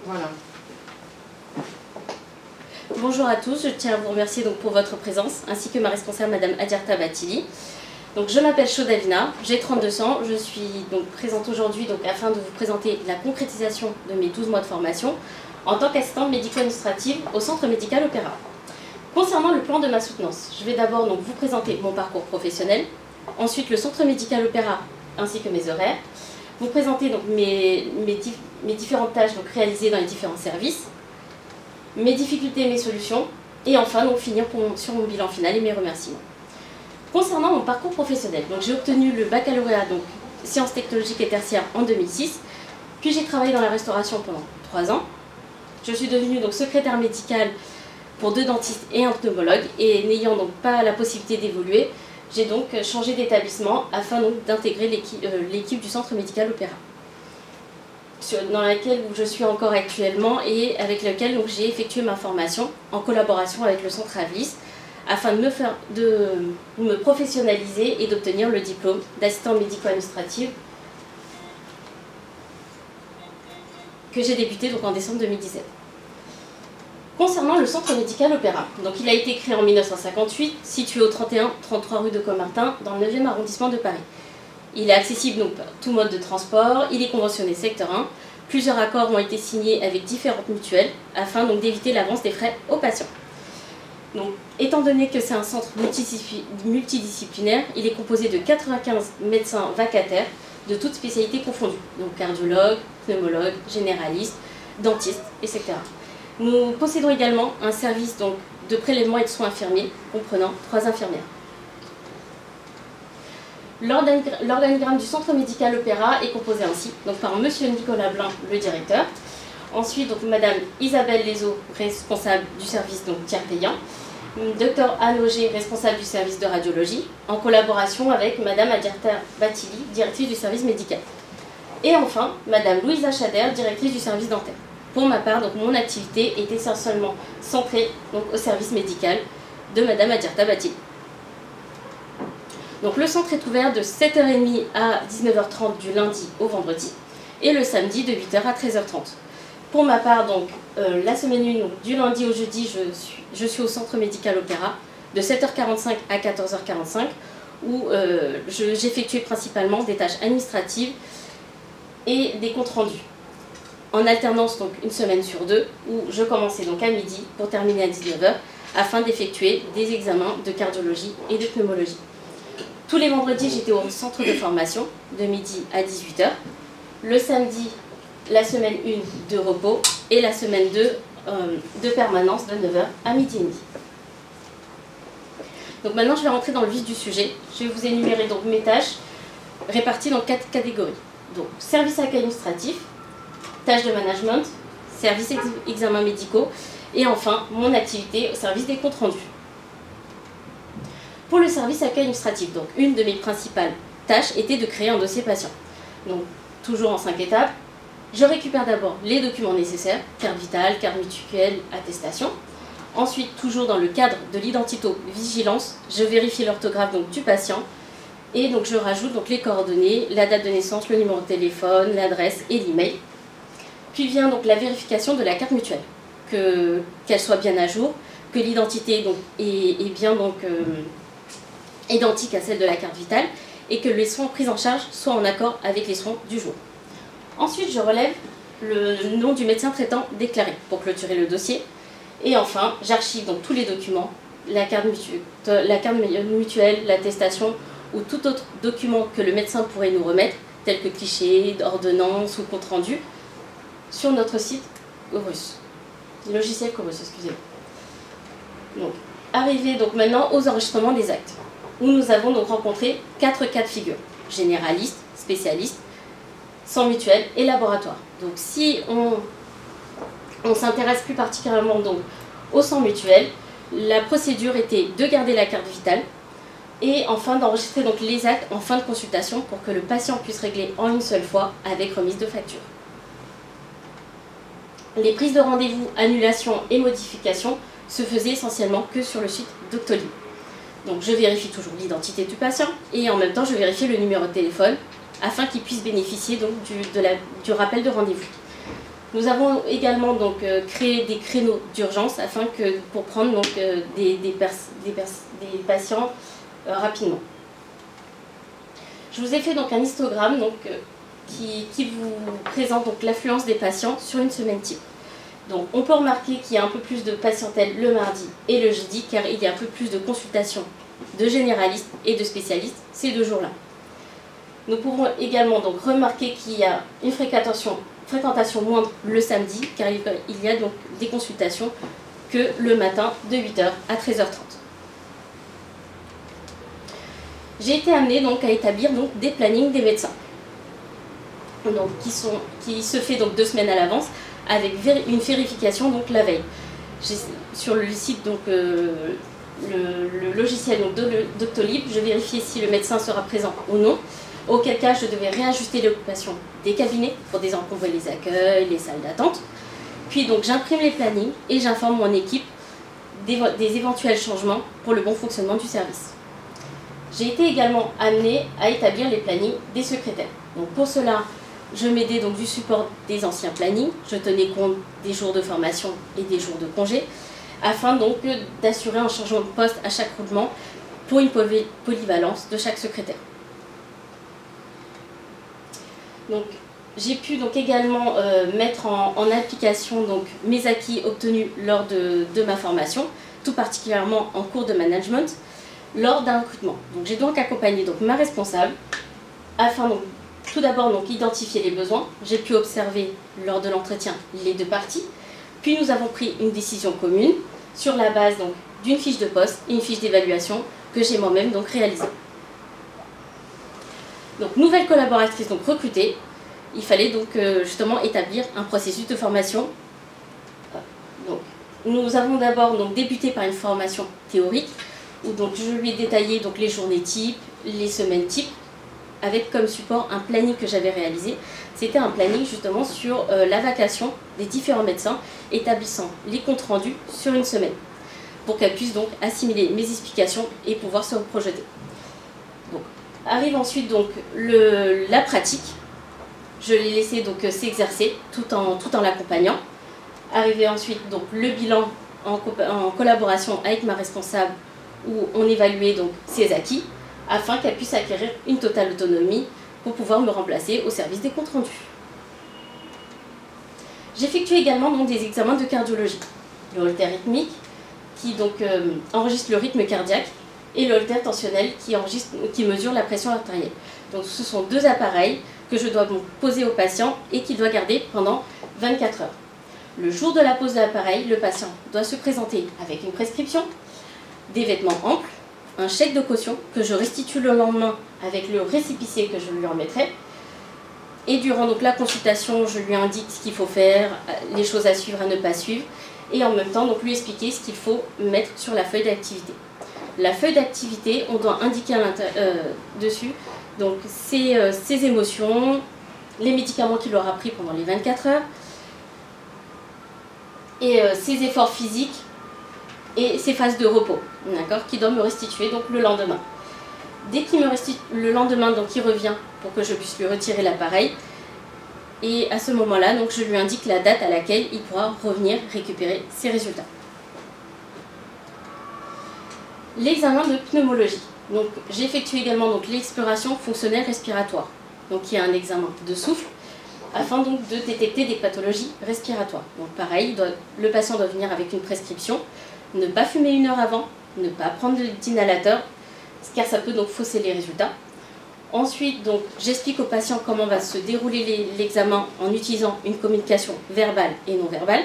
Voilà. Bonjour à tous, je tiens à vous remercier donc pour votre présence, ainsi que ma responsable, Madame Adjarta Batili. Donc, je m'appelle Chaudavina, j'ai 32 ans, je suis donc présente aujourd'hui afin de vous présenter la concrétisation de mes 12 mois de formation en tant qu'assistante médico-administrative au Centre Médical Opéra. Concernant le plan de ma soutenance, je vais d'abord donc vous présenter mon parcours professionnel, ensuite le Centre Médical Opéra ainsi que mes horaires, vous présenter donc mes différentes tâches donc réalisées dans les différents services, mes difficultés et mes solutions, et enfin donc finir sur mon bilan final et mes remerciements. Concernant mon parcours professionnel, j'ai obtenu le baccalauréat sciences technologiques et tertiaires en 2006, puis j'ai travaillé dans la restauration pendant 3 ans. Je suis devenue donc secrétaire médicale pour 2 dentistes et un pneumologue, et n'ayant donc pas la possibilité d'évoluer, j'ai donc changé d'établissement afin d'intégrer l'équipe du Centre Médical Opéra, dans laquelle je suis encore actuellement et avec laquelle j'ai effectué ma formation en collaboration avec le Centre Avis afin de me professionnaliser et d'obtenir le diplôme d'assistant médico-administrative que j'ai débuté en décembre 2017. Concernant le Centre Médical Opéra, il a été créé en 1958, situé au 31-33 rue de Caumartin, dans le 9e arrondissement de Paris. Il est accessible par tout mode de transport, il est conventionné secteur 1. Plusieurs accords ont été signés avec différentes mutuelles afin d'éviter l'avance des frais aux patients. Étant donné que c'est un centre multidisciplinaire, il est composé de 95 médecins vacataires de toutes spécialités confondues, cardiologues, pneumologues, généralistes, dentistes, etc. Nous possédons également un service de prélèvement et de soins infirmiers comprenant 3 infirmières. L'organigramme du Centre Médical Opéra est composé ainsi par Monsieur Nicolas Blin, le directeur, ensuite Madame Isabelle Lézot, responsable du service tiers payant, Dr Anne Auger, responsable du service de radiologie, en collaboration avec Madame Adjarta Batili, directrice du service médical. Et enfin, Madame Louisa Chader, directrice du service dentaire. Pour ma part, mon activité est essentiellement centrée au service médical de Madame Adjarta Batili. Le centre est ouvert de 7h30 à 19h30 du lundi au vendredi et le samedi de 8h à 13h30. Pour ma part, la semaine 1, du lundi au jeudi, je suis au Centre Médical Opéra de 7h45 à 14h45 où j'effectuais principalement des tâches administratives et des comptes rendus. En alternance une semaine sur 2 où je commençais à midi pour terminer à 19h afin d'effectuer des examens de cardiologie et de pneumologie. Tous les vendredis, j'étais au centre de formation de midi à 18h. Le samedi, la semaine 1 de repos et la semaine 2 de permanence de 9h à midi et demi. Maintenant, je vais rentrer dans le vif du sujet. Je vais vous énumérer mes tâches réparties dans 4 catégories. Service accueil administratif, tâches de management, service examens médicaux et enfin mon activité au service des comptes rendus. Pour le service accueil administratif, une de mes principales tâches était de créer un dossier patient. Toujours en 5 étapes, je récupère d'abord les documents nécessaires, carte vitale, carte mutuelle, attestation. Ensuite, toujours dans le cadre de l'identito-vigilance, je vérifie l'orthographe du patient et je rajoute les coordonnées, la date de naissance, le numéro de téléphone, l'adresse et l'email. Puis vient la vérification de la carte mutuelle, qu'elle soit bien à jour, que l'identité est bien identique à celle de la carte vitale et que les soins pris en charge soient en accord avec les soins du jour. Ensuite, je relève le nom du médecin traitant déclaré pour clôturer le dossier. Et enfin, j'archive tous les documents, la carte mutuelle, l'attestation ou tout autre document que le médecin pourrait nous remettre, tel que cliché, ordonnance ou compte rendu, sur notre site Chorus, logiciel Chorus, excusez-moi. Arrivé maintenant aux enregistrements des actes, où nous avons rencontré 4 cas de figure, généraliste, spécialiste, sans mutuelle et laboratoire. Si on s'intéresse plus particulièrement au sans mutuelle, la procédure était de garder la carte vitale et enfin d'enregistrer les actes en fin de consultation pour que le patient puisse régler en une seule fois avec remise de facture. Les prises de rendez-vous, annulations et modifications se faisaient essentiellement que sur le site Doctolib. Je vérifie toujours l'identité du patient et en même temps je vérifie le numéro de téléphone afin qu'il puisse bénéficier du rappel de rendez-vous. Nous avons également donc, créé des créneaux d'urgence pour prendre donc, des patients rapidement. Je vous ai fait donc un histogramme donc, qui vous présente l'affluence des patients sur une semaine type. Donc, on peut remarquer qu'il y a un peu plus de patientèle le mardi et le jeudi, car il y a un peu plus de consultations de généralistes et de spécialistes ces 2 jours-là. Nous pouvons également donc remarquer qu'il y a une fréquentation moindre le samedi, car il y a donc des consultations que le matin de 8h à 13h30. J'ai été amenée donc à établir donc des plannings des médecins, donc, qui se fait donc 2 semaines à l'avance, avec une vérification donc la veille. Sur le site donc le logiciel donc Doctolib, je vérifiais si le médecin sera présent ou non, auquel cas je devais réajuster l'occupation des cabinets pour désencombrer les accueils, les salles d'attente. Puis donc j'imprime les plannings et j'informe mon équipe des éventuels changements pour le bon fonctionnement du service. J'ai été également amenée à établir les plannings des secrétaires. Donc pour cela, je m'aidais donc du support des anciens plannings, je tenais compte des jours de formation et des jours de congé, afin donc d'assurer un changement de poste à chaque roulement pour une polyvalence de chaque secrétaire. Donc, j'ai pu donc également mettre en application donc, mes acquis obtenus lors de ma formation, tout particulièrement en cours de management, lors d'un recrutement. Donc, j'ai donc accompagné donc, ma responsable afin donc, tout d'abord donc, identifier les besoins. J'ai pu observer lors de l'entretien les 2 parties. Puis nous avons pris une décision commune sur la base d'une fiche de poste et une fiche d'évaluation que j'ai moi-même donc réalisée. Donc nouvelle collaboratrice donc recrutée, il fallait donc justement établir un processus de formation. Donc, nous avons d'abord donc débuté par une formation théorique où donc je lui ai détaillé donc les journées types, les semaines types, avec comme support un planning que j'avais réalisé. C'était un planning justement sur la vacation des différents médecins, établissant les comptes rendus sur une semaine, pour qu'elle puisse donc assimiler mes explications et pouvoir se projeter. Donc, arrive ensuite donc la pratique. Je l'ai laissé donc s'exercer tout en l'accompagnant. Arrivé ensuite donc le bilan en collaboration avec ma responsable, où on évaluait donc ses acquis, afin qu'elle puisse acquérir une totale autonomie pour pouvoir me remplacer au service des comptes rendus. J'effectue également donc, des examens de cardiologie. Le holter rythmique, qui donc, enregistre le rythme cardiaque, et le holter tensionnel, qui mesure la pression artérielle. Donc ce sont 2 appareils que je dois donc, poser au patient et qu'il doit garder pendant 24 heures. Le jour de la pose de l'appareil, le patient doit se présenter avec une prescription, des vêtements amples, un chèque de caution que je restitue le lendemain avec le récépissé que je lui remettrai. Et durant donc, la consultation, je lui indique ce qu'il faut faire, les choses à suivre, à ne pas suivre, et en même temps donc, lui expliquer ce qu'il faut mettre sur la feuille d'activité. La feuille d'activité, on doit indiquer dessus donc, ses émotions, les médicaments qu'il aura pris pendant les 24 heures, et ses efforts physiques, et ses phases de repos, qui doit me restituer donc, le lendemain. Dès qu'il me restitue le lendemain, donc, il revient pour que je puisse lui retirer l'appareil. Et à ce moment-là, donc, je lui indique la date à laquelle il pourra revenir récupérer ses résultats. L'examen de pneumologie. J'effectue également l'exploration fonctionnelle respiratoire, qui est un examen de souffle, afin donc, de détecter des pathologies respiratoires. Donc pareil, le patient doit venir avec une prescription, ne pas fumer 1 heure avant, ne pas prendre d'inhalateur, car ça peut donc fausser les résultats. Ensuite, j'explique au patient comment va se dérouler l'examen en utilisant une communication verbale et non verbale.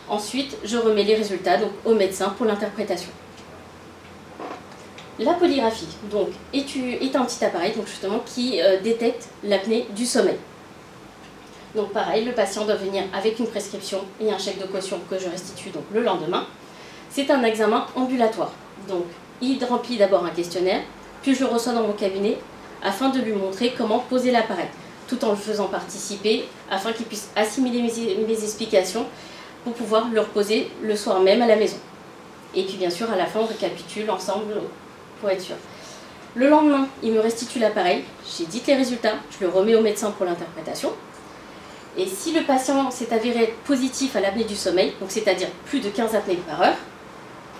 Ensuite, je remets les résultats donc, au médecin pour l'interprétation. La polygraphie est un petit appareil justement, qui détecte l'apnée du sommeil. Donc pareil, le patient doit venir avec une prescription et un chèque de caution que je restitue donc, le lendemain. C'est un examen ambulatoire. Donc il remplit d'abord un questionnaire, puis je le reçois dans mon cabinet afin de lui montrer comment poser l'appareil, tout en le faisant participer afin qu'il puisse assimiler mes explications pour pouvoir le reposer le soir même à la maison. Et puis bien sûr à la fin on récapitule ensemble pour être sûr. Le lendemain, il me restitue l'appareil, j'édite les résultats, je le remets au médecin pour l'interprétation. Et si le patient s'est avéré être positif à l'apnée du sommeil, donc c'est-à-dire plus de 15 apnées par heure,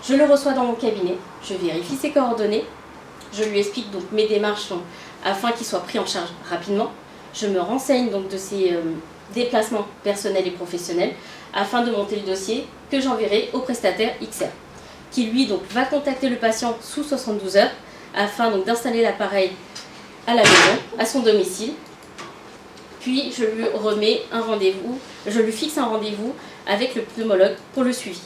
je le reçois dans mon cabinet, je vérifie ses coordonnées, je lui explique donc mes démarches afin qu'il soit pris en charge rapidement. Je me renseigne donc de ses déplacements personnels et professionnels afin de monter le dossier que j'enverrai au prestataire XR, qui lui donc va contacter le patient sous 72 heures afin donc d'installer l'appareil à la maison, à son domicile. Puis je lui remets un rendez-vous, je lui fixe un rendez-vous avec le pneumologue pour le suivi.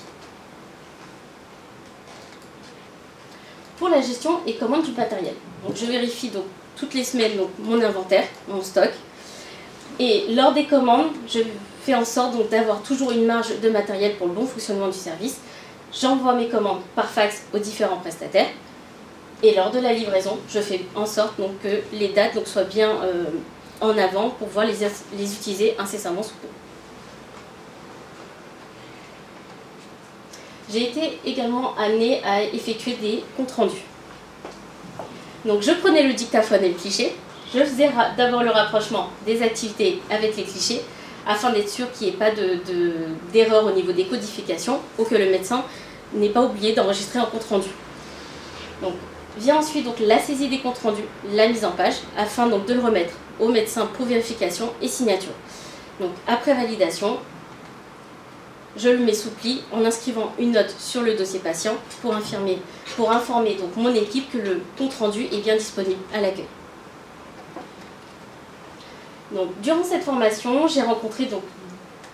Pour la gestion et commande du matériel, donc je vérifie donc toutes les semaines donc mon inventaire, mon stock. Et lors des commandes, je fais en sorte donc d'avoir toujours une marge de matériel pour le bon fonctionnement du service. J'envoie mes commandes par fax aux différents prestataires. Et lors de la livraison, je fais en sorte donc, que les dates donc, soient bien en avant pour pouvoir les utiliser incessamment sous peu. J'ai été également amenée à effectuer des comptes rendus. Donc je prenais le dictaphone et le cliché, je faisais d'abord le rapprochement des activités avec les clichés afin d'être sûr qu'il n'y ait pas d'erreur au niveau des codifications ou que le médecin n'ait pas oublié d'enregistrer un compte rendu. Donc vient ensuite donc, la saisie des comptes rendus, la mise en page afin donc, de le remettre au médecin pour vérification et signature. Donc après validation, je le mets sous pli en inscrivant une note sur le dossier patient pour informer donc mon équipe que le compte rendu est bien disponible à l'accueil. Donc, durant cette formation, j'ai rencontré donc,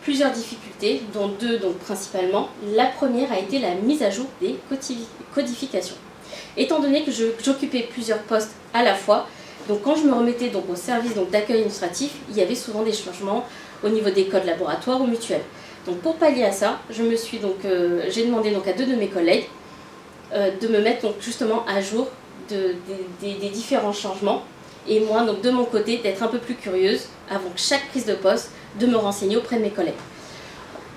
plusieurs difficultés, dont deux donc, principalement. La première a été la mise à jour des codifications. Étant donné que j'occupais plusieurs postes à la fois, donc quand je me remettais donc, au service d'accueil administratif, il y avait souvent des changements au niveau des codes laboratoires ou mutuels. Donc pour pallier à ça, j'ai demandé donc, à deux de mes collègues de me mettre donc, justement à jour des différents changements. Et moi, donc, de mon côté, d'être un peu plus curieuse, avant chaque prise de poste, de me renseigner auprès de mes collègues.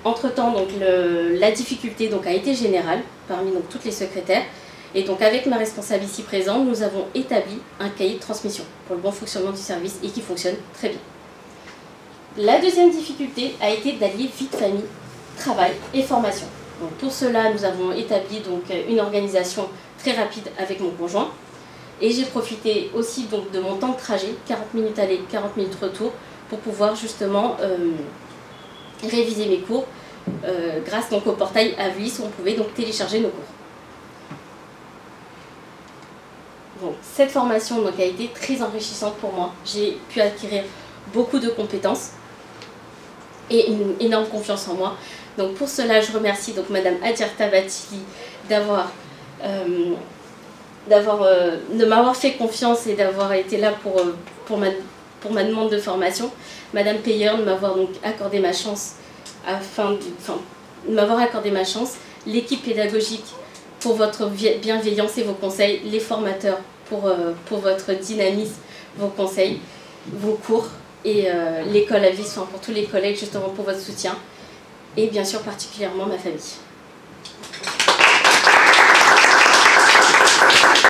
Entre-temps, donc, la difficulté donc, a été générale parmi donc, toutes les secrétaires. Et donc, avec ma responsable ici présente, nous avons établi un cahier de transmission pour le bon fonctionnement du service et qui fonctionne très bien. La deuxième difficulté a été d'allier vie de famille, travail et formation. Donc, pour cela, nous avons établi donc, une organisation très rapide avec mon conjoint. Et j'ai profité aussi donc, de mon temps de trajet, 40 minutes aller, 40 minutes retour, pour pouvoir justement réviser mes cours grâce donc, au portail Avlis où on pouvait donc télécharger nos cours. Donc, cette formation donc, a été très enrichissante pour moi. J'ai pu acquérir beaucoup de compétences et une énorme confiance en moi. Donc, pour cela, je remercie donc, Madame Adjarta Bathily de m'avoir fait confiance et d'avoir été là pour ma demande de formation. Madame Payer de m'avoir donc accordé ma chance l'équipe pédagogique pour votre bienveillance et vos conseils, les formateurs pour votre dynamisme, vos conseils, vos cours et l'école Avlis, pour tous les collègues justement pour votre soutien et bien sûr particulièrement ma famille.